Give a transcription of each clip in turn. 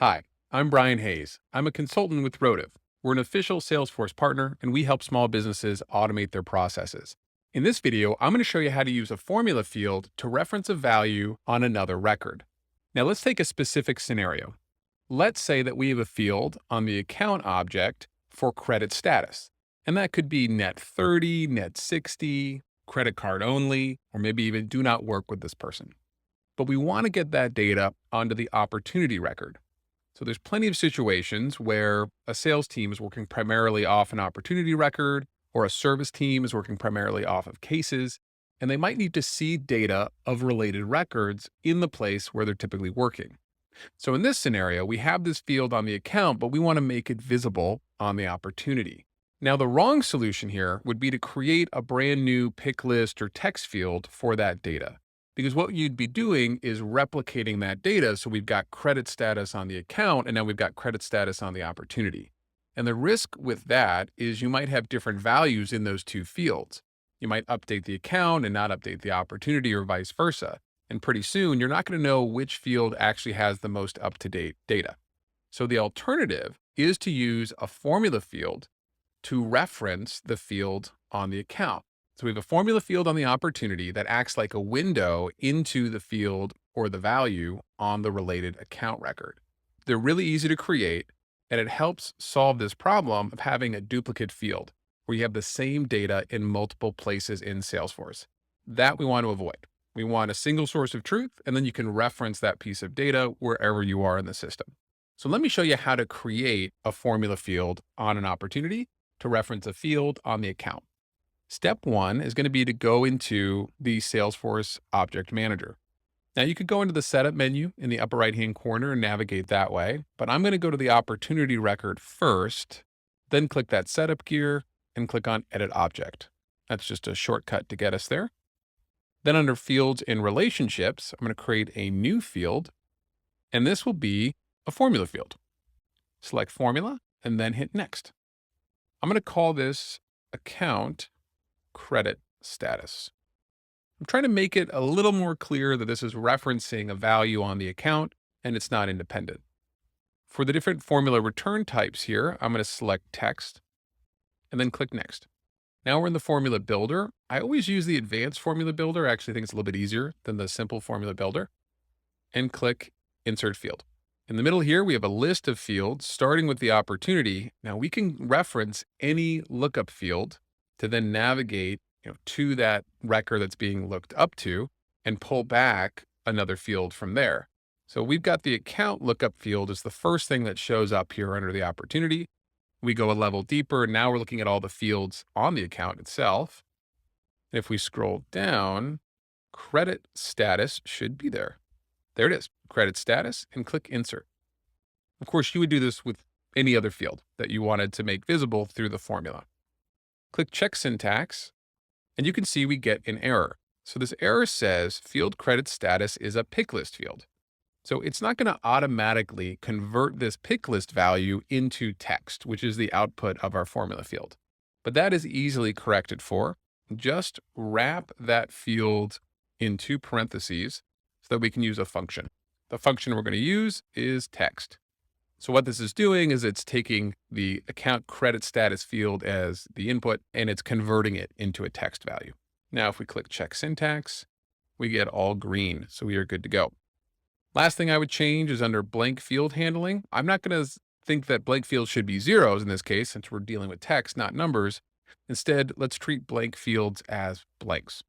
Hi, I'm Brian Hayes. I'm a consultant with Rotive. We're an official Salesforce partner, and we help small businesses automate their processes. In this video, I'm going to show you how to use a formula field to reference a value on another record. Now, let's take a specific scenario. Let's say that we have a field on the account object for credit status, and that could be net 30, net 60, credit card only, or maybe even do not work with this person. But we want to get that data onto the opportunity record. So there's plenty of situations where a sales team is working primarily off an opportunity record, or a service team is working primarily off of cases, and they might need to see data of related records in the place where they're typically working. So in this scenario, we have this field on the account, but we want to make it visible on the opportunity. Now, the wrong solution here would be to create a brand new pick list or text field for that data. Because what you'd be doing is replicating that data. So we've got credit status on the account, and now we've got credit status on the opportunity. And the risk with that is you might have different values in those two fields. You might update the account and not update the opportunity, or vice versa. And pretty soon, you're not going to know which field actually has the most up-to-date data. So the alternative is to use a formula field to reference the field on the account. So we have a formula field on the opportunity that acts like a window into the field or the value on the related account record. They're really easy to create, and it helps solve this problem of having a duplicate field where you have the same data in multiple places in Salesforce. That we want to avoid. We want a single source of truth, and then you can reference that piece of data wherever you are in the system. So let me show you how to create a formula field on an opportunity to reference a field on the account. Step one is going to be to go into the Salesforce Object Manager. Now you could go into the setup menu in the upper right-hand corner and navigate that way, but I'm going to go to the opportunity record first, then click that setup gear and click on Edit Object. That's just a shortcut to get us there. Then under Fields and Relationships, I'm going to create a new field, and this will be a formula field. Select Formula and then hit Next. I'm going to call this Account Credit Status. I'm trying to make it a little more clear that this is referencing a value on the account and it's not independent. For the different formula return types here, I'm going to select Text and then click Next. Now we're in the Formula Builder. I always use the Advanced Formula Builder. I actually think it's a little bit easier than the Simple Formula Builder. And click Insert Field. In the middle here, we have a list of fields starting with the opportunity. Now we can reference any lookup field to then navigate to that record that's being looked up to and pull back another field from there. So we've got the account lookup field as the first thing that shows up here under the opportunity. We go a level deeper, and now we're looking at all the fields on the account itself. And if we scroll down, credit status should be there. There it is, credit status, and click Insert. Of course, you would do this with any other field that you wanted to make visible through the formula. Click Check Syntax, and you can see we get an error. So this error says field credit status is a pick list field. So it's not going to automatically convert this pick list value into text, which is the output of our formula field. But that is easily corrected for. Just wrap that field into parentheses so that we can use a function. The function we're going to use is text. So what this is doing is it's taking the account credit status field as the input and it's converting it into a text value. Now, if we click Check Syntax, we get all green. So we are good to go. Last thing I would change is under blank field handling. I'm not going to think that blank fields should be zeros in this case, since we're dealing with text, not numbers. Instead, let's treat blank fields as blanks.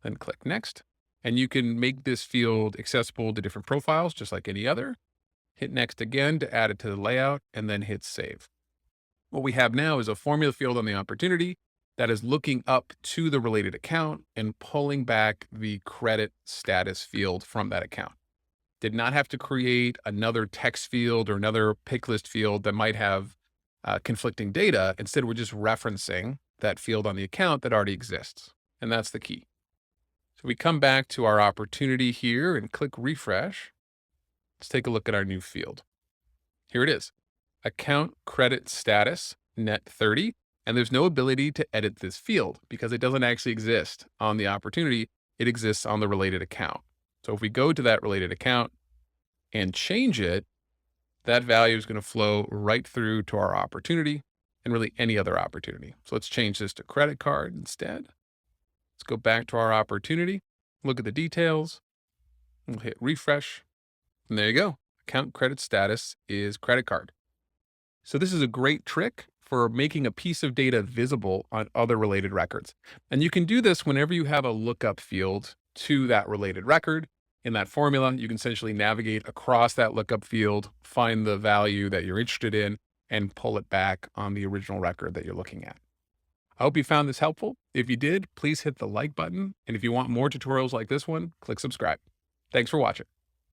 Then click Next. And you can make this field accessible to different profiles, just like any other. Hit Next again to add it to the layout, and then hit Save. What we have now is a formula field on the opportunity that is looking up to the related account and pulling back the credit status field from that account. Did not have to create another text field or another pick list field that might have conflicting data. Instead, we're just referencing that field on the account that already exists. And that's the key. So we come back to our opportunity here and click Refresh. Let's take a look at our new field. Here it is, Account Credit Status, Net 30. And there's no ability to edit this field because it doesn't actually exist on the opportunity. It exists on the related account. So if we go to that related account and change it, that value is going to flow right through to our opportunity and really any other opportunity. So let's change this to credit card instead. Let's go back to our opportunity, look at the details, we'll hit refresh, and there you go. Account credit status is credit card. So this is a great trick for making a piece of data visible on other related records. And you can do this whenever you have a lookup field to that related record. In that formula, you can essentially navigate across that lookup field, find the value that you're interested in, and pull it back on the original record that you're looking at. I hope you found this helpful. If you did, please hit the like button. And if you want more tutorials like this one, click subscribe. Thanks for watching.